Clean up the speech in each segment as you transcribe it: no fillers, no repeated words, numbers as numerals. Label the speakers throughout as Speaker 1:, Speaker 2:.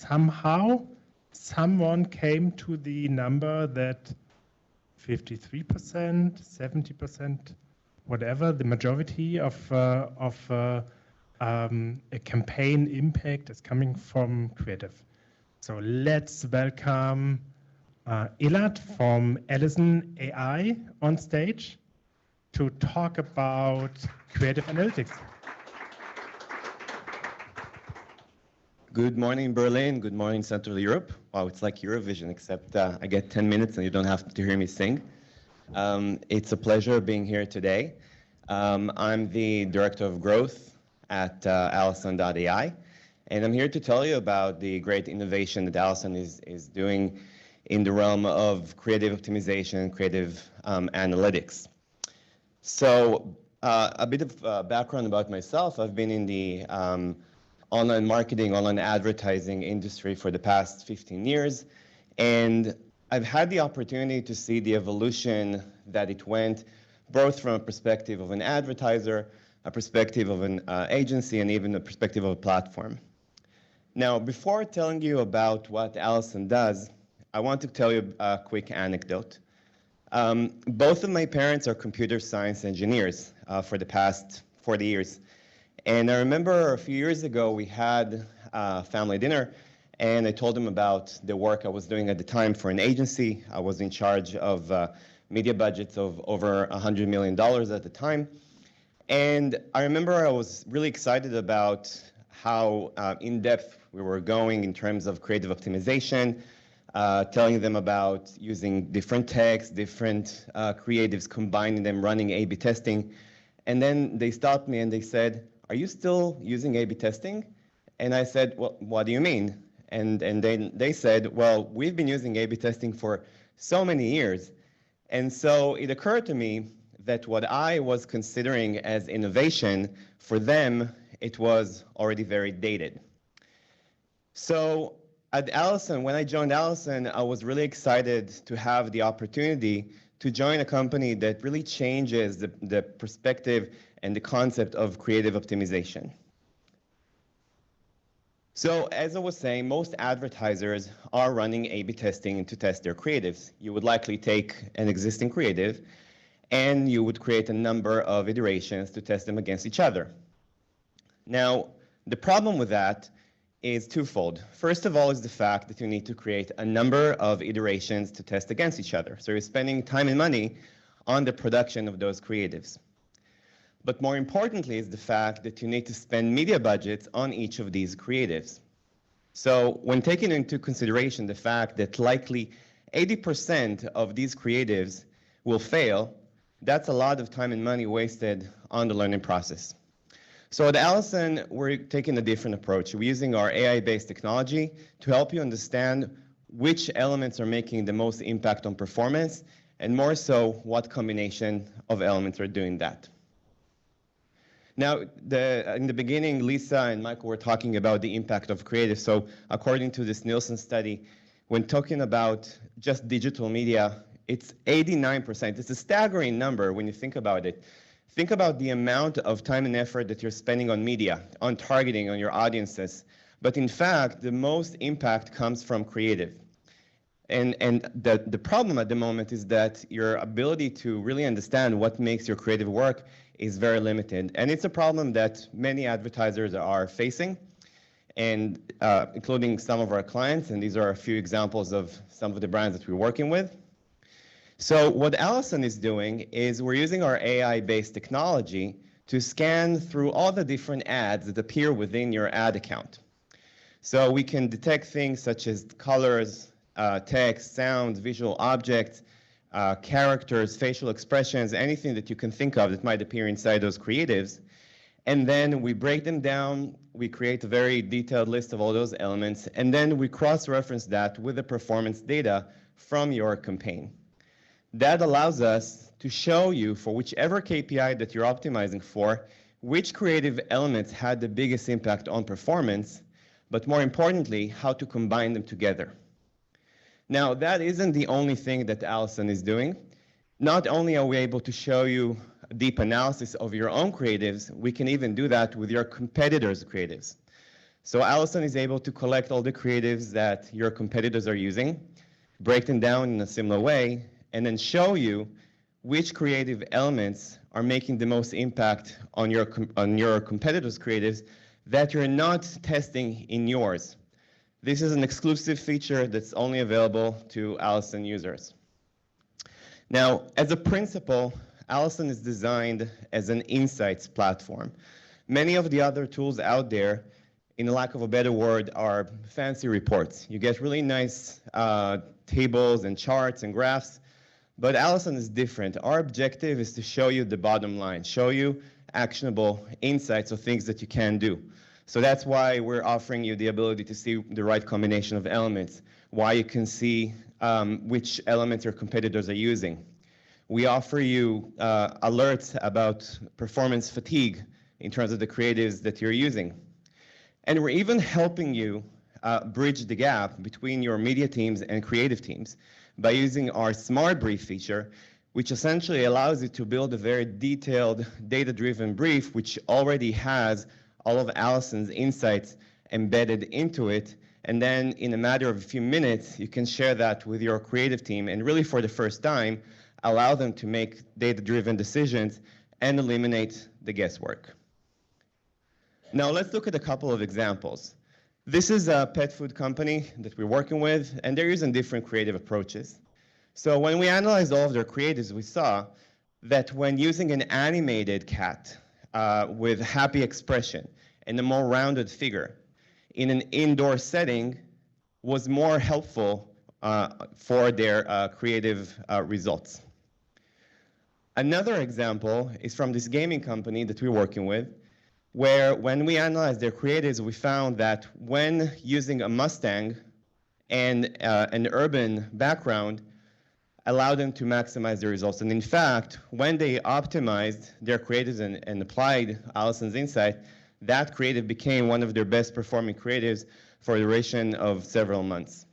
Speaker 1: somehow someone came to the number that 53%, 70%, whatever, the majority of a campaign impact is coming from creative. So let's welcome Elad from Alison AI on stage to talk about creative analytics.
Speaker 2: Good morning, Berlin. Good morning, Central Europe. Wow, it's like Eurovision, except I get 10 minutes and you don't have to hear me sing. It's a pleasure being here today. I'm the Director of Growth at Alison AI, and I'm here to tell you about the great innovation that Alison is doing in the realm of creative optimization, creative analytics. So a bit of background about myself. I've been in the online marketing, online advertising industry for the past 15 years. And I've had the opportunity to see the evolution that it went, both from a perspective of an advertiser, a perspective of an agency, and even a perspective of a platform. Now, before telling you about what Alison does, I want to tell you a quick anecdote. Both of my parents are computer science engineers for the past 40 years. And I remember a few years ago, we had a family dinner, and I told them about the work I was doing at the time for an agency. I was in charge of media budgets of over $100 million at the time. And I remember I was really excited about how in-depth we were going in terms of creative optimization, telling them about using different texts, different creatives, combining them, running A/B testing. And then they stopped me and they said, "Are you still using A/B testing?" And I said, "Well, what do you mean?" And then they said, "Well, we've been using A/B testing for so many years." And so it occurred to me that what I was considering as innovation, for them, it was already very dated. So at Alison, when I joined Alison, I was really excited to have the opportunity to join a company that really changes the perspective and the concept of creative optimization. So as I was saying, most advertisers are running A/B testing to test their creatives. You would likely take an existing creative and you would create a number of iterations to test them against each other. Now, the problem with that is twofold. First of all is the fact that you need to create a number of iterations to test against each other. So you're spending time and money on the production of those creatives. But more importantly is the fact that you need to spend media budgets on each of these creatives. So when taking into consideration the fact that likely 80% of these creatives will fail, that's a lot of time and money wasted on the learning process. So at Alison, we're taking a different approach. We're using our AI-based technology to help you understand which elements are making the most impact on performance, and more so, what combination of elements are doing that. Now, in the beginning, Lisa and Michael were talking about the impact of creative. So according to this Nielsen study, when talking about just digital media, it's 89%. It's a staggering number when you think about it. Think about the amount of time and effort that you're spending on media, on targeting, on your audiences. But in fact, the most impact comes from creative. And the problem at the moment is that your ability to really understand what makes your creative work is very limited. And it's a problem that many advertisers are facing, and including some of our clients. And these are a few examples of some of the brands that we're working with. So what Alison is doing is we're using our AI-based technology to scan through all the different ads that appear within your ad account. So we can detect things such as colors, text, sounds, visual objects, characters, facial expressions, anything that you can think of that might appear inside those creatives. And then we break them down, we create a very detailed list of all those elements, and then we cross-reference that with the performance data from your campaign. That allows us to show you, for whichever KPI that you're optimizing for, which creative elements had the biggest impact on performance, but more importantly, how to combine them together. Now, that isn't the only thing that Alison is doing. Not only are we able to show you a deep analysis of your own creatives, we can even do that with your competitors' creatives. So Alison is able to collect all the creatives that your competitors are using, break them down in a similar way, and then show you which creative elements are making the most impact on your competitors' creatives that you're not testing in yours. This is an exclusive feature that's only available to Alison users. Now, as a principle, Alison is designed as an insights platform. Many of the other tools out there, in lack of a better word, are fancy reports. You get really nice tables and charts and graphs, but Alison is different. Our objective is to show you the bottom line, show you actionable insights of things that you can do. So that's why we're offering you the ability to see the right combination of elements, why you can see which elements your competitors are using. We offer you alerts about performance fatigue in terms of the creatives that you're using. And we're even helping you bridge the gap between your media teams and creative teams by using our Smart Brief feature, which essentially allows you to build a very detailed, data-driven brief, which already has all of Alison's insights embedded into it. And then in a matter of a few minutes, you can share that with your creative team and really for the first time, allow them to make data-driven decisions and eliminate the guesswork. Now let's look at a couple of examples. This is a pet food company that we're working with, and they're using different creative approaches. So when we analyzed all of their creatives, we saw that when using an animated cat with happy expression and a more rounded figure in an indoor setting was more helpful for their creative results. Another example is from this gaming company that we're working with, where when we analyzed their creatives, we found that when using a Mustang and an urban background, allowed them to maximize their results. And in fact, when they optimized their creatives and applied Alison's insight, that creative became one of their best performing creatives for a duration of several months.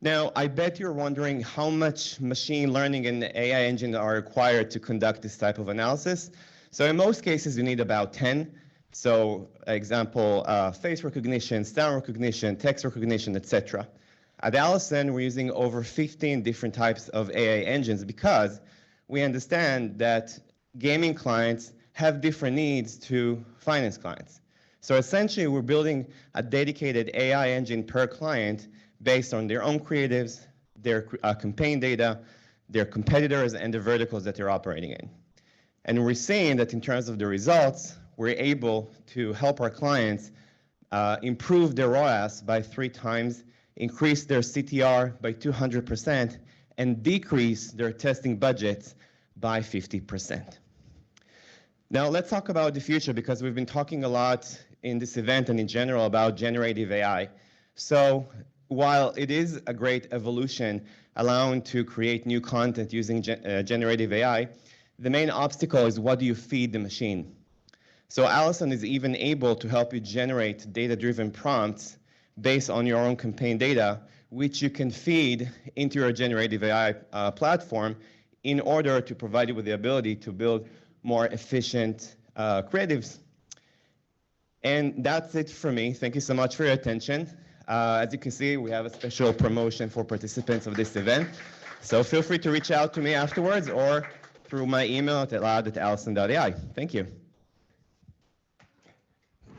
Speaker 2: Now, I bet you're wondering how much machine learning and AI engine are required to conduct this type of analysis. So in most cases, you need about 10. So example, face recognition, sound recognition, text recognition, etc. At Alison, we're using over 15 different types of AI engines because we understand that gaming clients have different needs to finance clients. So essentially, we're building a dedicated AI engine per client based on their own creatives, their campaign data, their competitors, and the verticals that they're operating in. And we're seeing that in terms of the results, we're able to help our clients improve their ROAS by 3 times, increase their CTR by 200%, and decrease their testing budgets by 50%. Now let's talk about the future, because we've been talking a lot in this event and in general about generative AI. So while it is a great evolution allowing to create new content using generative AI, the main obstacle is what do you feed the machine? So Alison is even able to help you generate data-driven prompts based on your own campaign data, which you can feed into your generative AI platform in order to provide you with the ability to build more efficient creatives. And that's it for me. Thank you so much for your attention. As you can see, we have a special promotion for participants of this event. So feel free to reach out to me afterwards or through my email at elad@alison.ai. Thank you.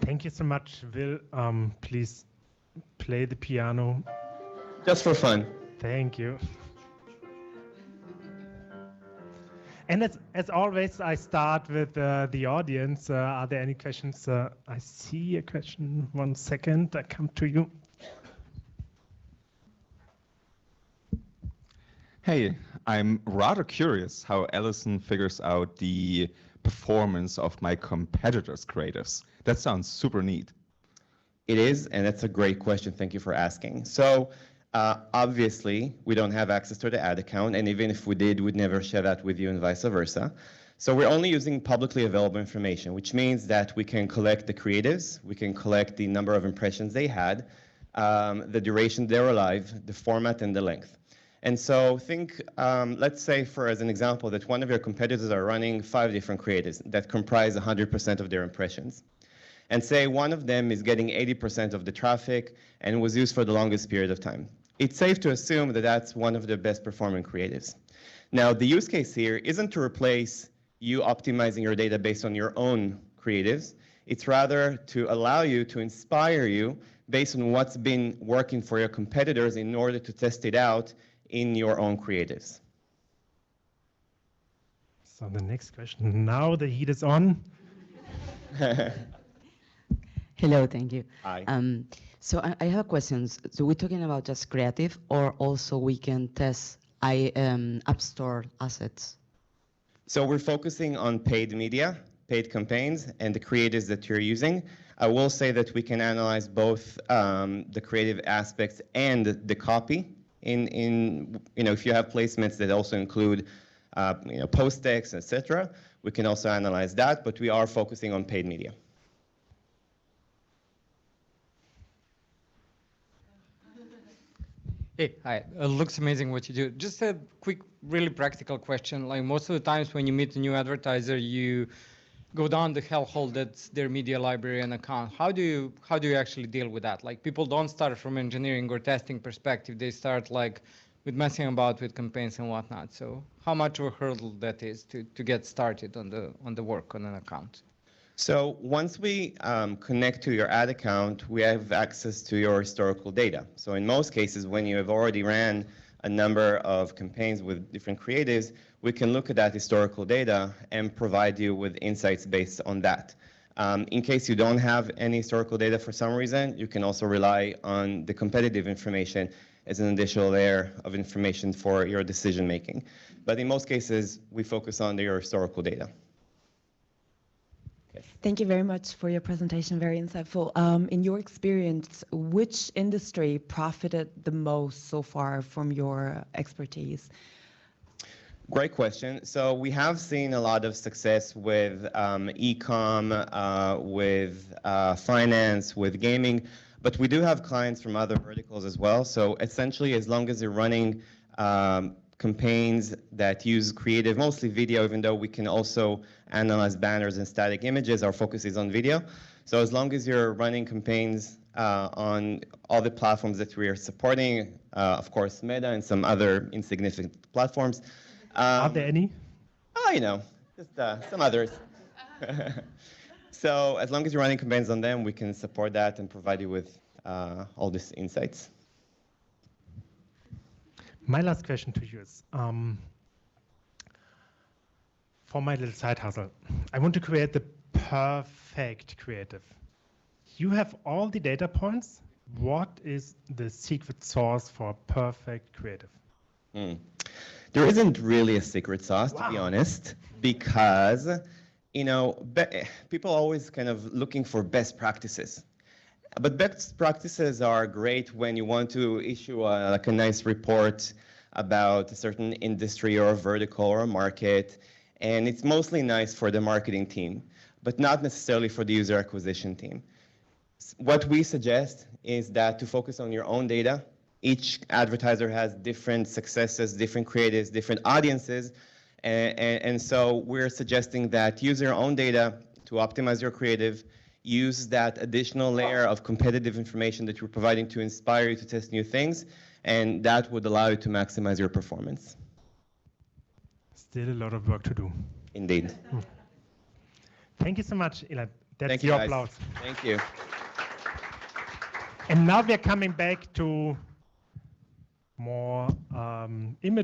Speaker 1: Thank you so much, Will. Please play the piano.
Speaker 2: Just for fun.
Speaker 1: Thank you. And as always, I start with the audience. Are there any questions? I see a question. 1 second, I come to you.
Speaker 3: Hey, I'm rather curious how Alison figures out the performance of my competitors' creatives. That sounds super neat.
Speaker 2: It is, and that's a great question. Thank you for asking. So obviously, we don't have access to the ad account, and even if we did, we'd never share that with you and vice versa. So we're only using publicly available information, which means that we can collect the creatives, we can collect the number of impressions they had, the duration they were alive, the format, and the length. And so think, let's say for as an example, that one of your competitors are running 5 different creatives that comprise 100% of their impressions. and say one of them is getting 80% of the traffic and was used for the longest period of time. It's safe to assume that that's one of the best performing creatives. Now, the use case here isn't to replace you optimizing your data based on your own creatives. It's rather to allow you to inspire you based on what's been working for your competitors in order to test it out in your own creatives.
Speaker 1: So the next question, now the heat is on.
Speaker 4: Hello, thank you.
Speaker 2: Hi.
Speaker 4: So I have questions. So we're talking about just creative, or also we can test App Store assets?
Speaker 2: So we're focusing on paid media, paid campaigns, and the creatives that you're using. I will say that we can analyze both the creative aspects and the copy. If you have placements that also include post text, etc., we can also analyze that, but we are focusing on paid media.
Speaker 5: Hey, hi. Looks amazing what you do. Just a quick, really practical question. Like most of the times when you meet a new advertiser, you go down the hellhole that's their media library and account. How do you actually deal with that? Like people don't start from engineering or testing perspective. They start like with messing about with campaigns and whatnot. So how much of a hurdle that is to get started on the work on an account?
Speaker 2: So once we connect to your ad account, we have access to your historical data. So in most cases, when you have already ran a number of campaigns with different creatives, we can look at that historical data and provide you with insights based on that. In case you don't have any historical data for some reason, you can also rely on the competitive information as an additional layer of information for your decision making. But in most cases, we focus on your historical data.
Speaker 6: Thank you very much for your presentation, very insightful. In your experience, which industry profited the most so far from your expertise?
Speaker 2: Great question. So we have seen a lot of success with e-com, with finance, with gaming, but we do have clients from other verticals as well. So essentially, as long as you're running campaigns that use creative, mostly video, even though we can also analyze banners and static images, our focus is on video. So as long as you're running campaigns on all the platforms that we are supporting, of course, Meta and some other insignificant platforms.
Speaker 1: Are there any?
Speaker 2: Oh, just some others. So as long as you're running campaigns on them, we can support that and provide you with all these insights.
Speaker 1: My last question to you is, for my little side hustle, I want to create the perfect creative. You have all the data points. What is the secret sauce for perfect creative?
Speaker 2: There isn't really a secret sauce, to be honest, because people are always kind of looking for best practices. But best practices are great when you want to issue a nice report about a certain industry or a vertical or a market, and it's mostly nice for the marketing team, but not necessarily for the user acquisition team. What we suggest is that to focus on your own data. Each advertiser has different successes, different creatives, different audiences, and so we're suggesting that use your own data to optimize your creative. Use that additional layer of competitive information that you're providing to inspire you to test new things, and that would allow you to maximize your performance.
Speaker 1: Still a lot of work to do.
Speaker 2: Indeed.
Speaker 1: Thank you so much, Ilan. That's
Speaker 2: Thank you,
Speaker 1: your
Speaker 2: guys.
Speaker 1: applause.
Speaker 2: Thank you.
Speaker 1: And now we're coming back to more image